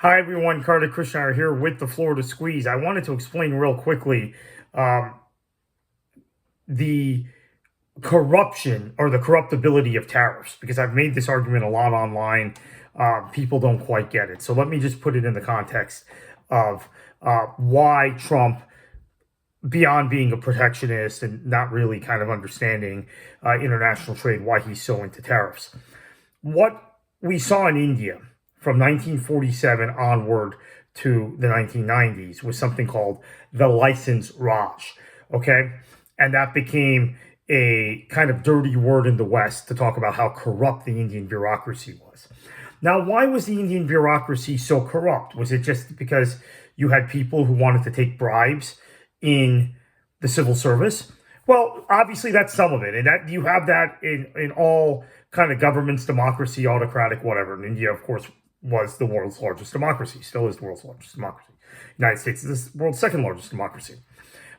Hi everyone, Kartik Krishna here with the Florida Squeeze. I wanted to explain real quickly um, the corruption or the corruptibility of tariffs because I've made this argument a lot online. People don't quite get it. So let me just put it in the context of why Trump, beyond being a protectionist and not really kind of understanding international trade, why he's so into tariffs. What we saw in India from 1947 onward to the 1990s was something called the license Raj. Okay. And that became a kind of dirty word in the West to talk about how corrupt the Indian bureaucracy was. Now, why was the Indian bureaucracy so corrupt? Was it just because you had people who wanted to take bribes in the civil service? Well, obviously that's some of it, and that you have that in all kind of governments, democracy, autocratic, whatever. And India, of course, was the world's largest democracy, still is the world's largest democracy. United States is the world's second largest democracy.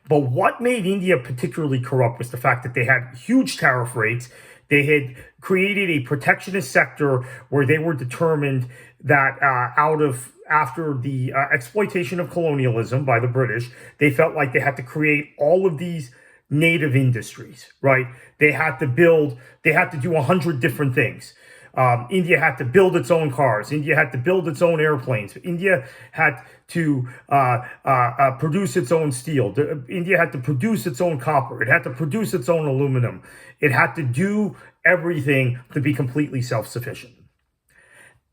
But what made India particularly corrupt was the fact that they had huge tariff rates. They had created a protectionist sector where they were determined that after the exploitation of colonialism by the British, they felt like they had to create all of these native industries, right? They had to do 100 different things. India had to build its own cars. India had to build its own airplanes. India had to produce its own steel. India had to produce its own copper. It had to produce its own aluminum. It had to do everything to be completely self-sufficient.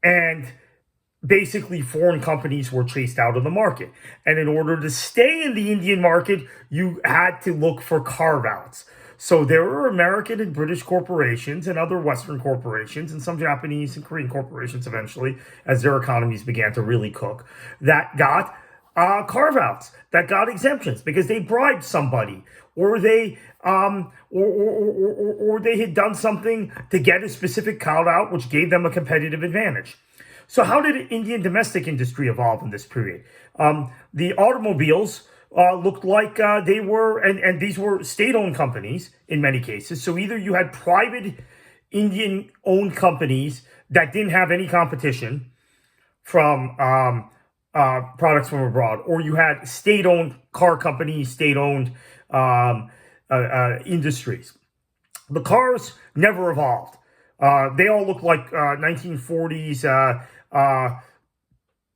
And basically, foreign companies were chased out of the market. And in order to stay in the Indian market, you had to look for carve-outs. So there were American and British corporations and other Western corporations and some Japanese and Korean corporations eventually, as their economies began to really cook, that got carve-outs, that got exemptions because they bribed somebody or they or they had done something to get a specific carve-out, which gave them a competitive advantage. So how did Indian domestic industry evolve in this period? The automobiles looked like they were, and these were state-owned companies in many cases. So either you had private Indian-owned companies that didn't have any competition from products from abroad, or you had state-owned car companies, state-owned industries. The cars never evolved. They all look like 1940s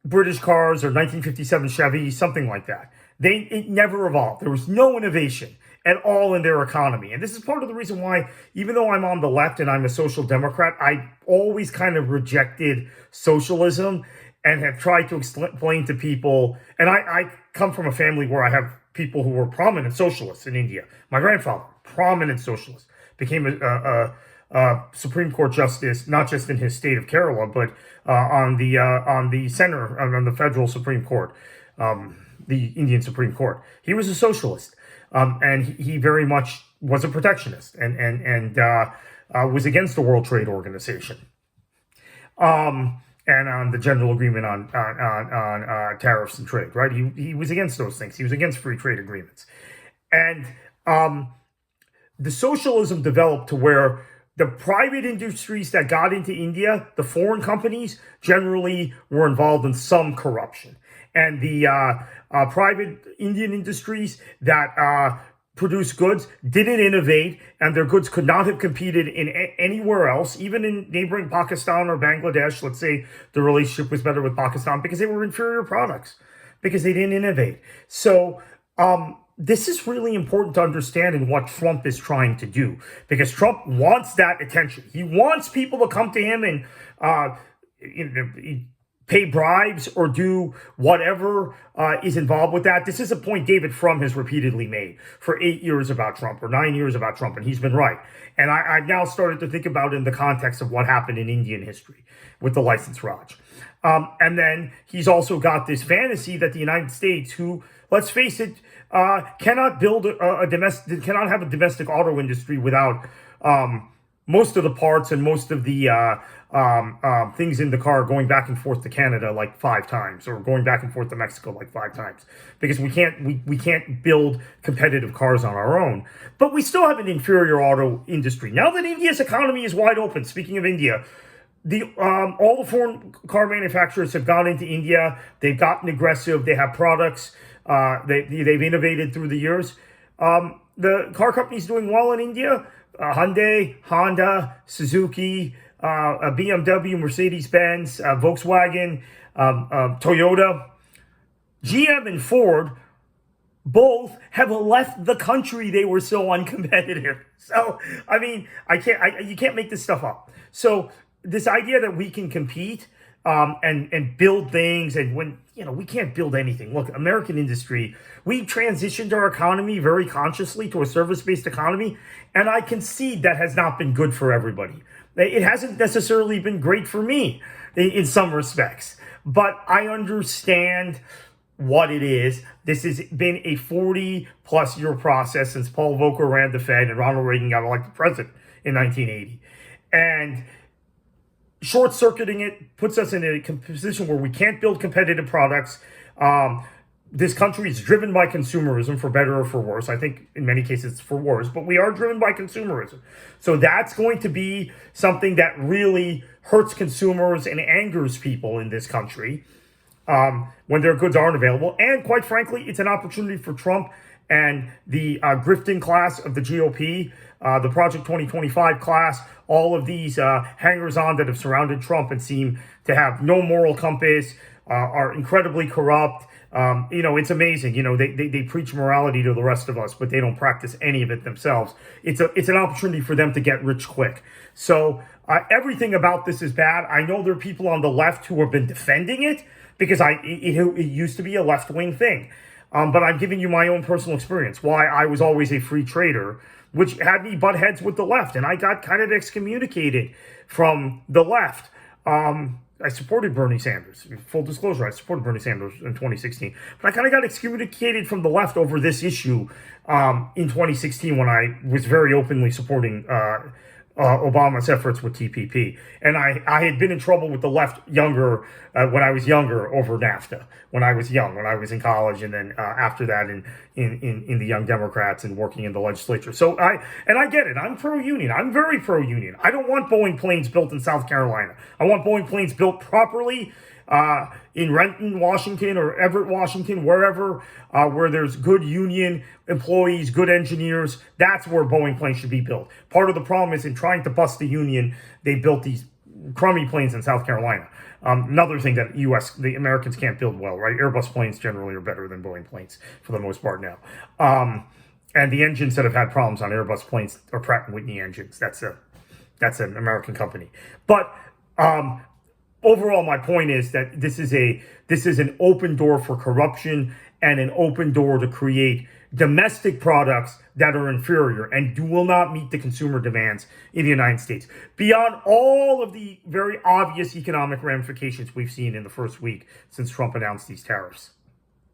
British cars or 1957 Chevy, something like that. It never evolved. There was no innovation at all in their economy. And this is part of the reason why, even though I'm on the left and I'm a social democrat, I always kind of rejected socialism and have tried to explain to people. And I come from a family where I have people who were prominent socialists in India. My grandfather, prominent socialist, became a Supreme Court justice, not just in his state of Kerala, but on the federal Supreme Court, the Indian Supreme Court. He was a socialist, and he very much was a protectionist, and was against the World Trade Organization, and on the general agreement on tariffs and trade. Right? He was against those things. He was against free trade agreements, and the socialism developed to where the private industries that got into India, the foreign companies, generally were involved in some corruption. And the private Indian industries that produced goods didn't innovate, and their goods could not have competed in anywhere else, even in neighboring Pakistan or Bangladesh. Let's say the relationship was better with Pakistan because they were inferior products, because they didn't innovate. So this is really important to understand in what Trump is trying to do, because Trump wants that attention. He wants people to come to him and pay bribes or do whatever is involved with that. This is a point David Frum has repeatedly made for 8 years about Trump or 9 years about Trump, and he's been right. And I've now started to think about it in the context of what happened in Indian history with the license Raj. And then he's also got this fantasy that the United States, who, let's face it, cannot have a domestic auto industry without most of the parts and most of the things in the car going back and forth to Canada like 5 times, or going back and forth to Mexico like 5 times, because we can't build competitive cars on our own. But we still have an inferior auto industry. Now that India's economy is wide open, speaking of India, the all the foreign car manufacturers have gone into India. They've gotten aggressive. They have products. They've innovated through the years. The car companies doing well in India: Hyundai, Honda, Suzuki, BMW, Mercedes Benz, Volkswagen, Toyota, GM, and Ford. Both have left the country. They were so uncompetitive. So I mean, you can't make this stuff up. So this idea that we can compete and build things, and when we can't build anything. Look, American industry, we transitioned our economy very consciously to a service-based economy, and I concede that has not been good for everybody. It hasn't necessarily been great for me in some respects, but I understand what it is. This has been a 40 plus year process since Paul Volcker ran the Fed and Ronald Reagan got elected president in 1980. And short circuiting it puts us in a position where we can't build competitive products. This country is driven by consumerism, for better or for worse. I think in many cases it's for worse, but we are driven by consumerism. So that's going to be something that really hurts consumers and angers people in this country when their goods aren't available. And quite frankly, it's an opportunity for Trump and the grifting class of the GOP, the Project 2025 class, all of these hangers-on that have surrounded Trump and seem to have no moral compass, are incredibly corrupt. It's amazing. They preach morality to the rest of us, but they don't practice any of it themselves. It's an opportunity for them to get rich quick. So everything about this is bad. I know there are people on the left who have been defending it because it used to be a left-wing thing. But I'm giving you my own personal experience, why I was always a free trader, which had me butt heads with the left, and I got kind of excommunicated from the left. I supported Bernie Sanders. Full disclosure, I supported Bernie Sanders in 2016. But I kind of got excommunicated from the left over this issue in 2016 when I was very openly supporting Obama's efforts with TPP. And I had been in trouble with the left when I was younger over NAFTA, when I was in college, and then after that in the Young Democrats and working in the legislature. So I get it. I'm pro-union. I'm very pro-union. I don't want Boeing planes built in South Carolina. I want Boeing planes built properly in Renton, Washington, or Everett, Washington, wherever, where there's good union employees, good engineers. That's where Boeing planes should be built. Part of the problem is in trying to bust the union, they built these crummy planes in South Carolina. Another thing that the Americans can't build well, right? Airbus planes generally are better than Boeing planes for the most part now. And the engines that have had problems on Airbus planes are Pratt & Whitney engines. That's an American company. But overall, my point is that this is an open door for corruption and an open door to create domestic products that are inferior and will not meet the consumer demands in the United States. Beyond all of the very obvious economic ramifications we've seen in the first week since Trump announced these tariffs.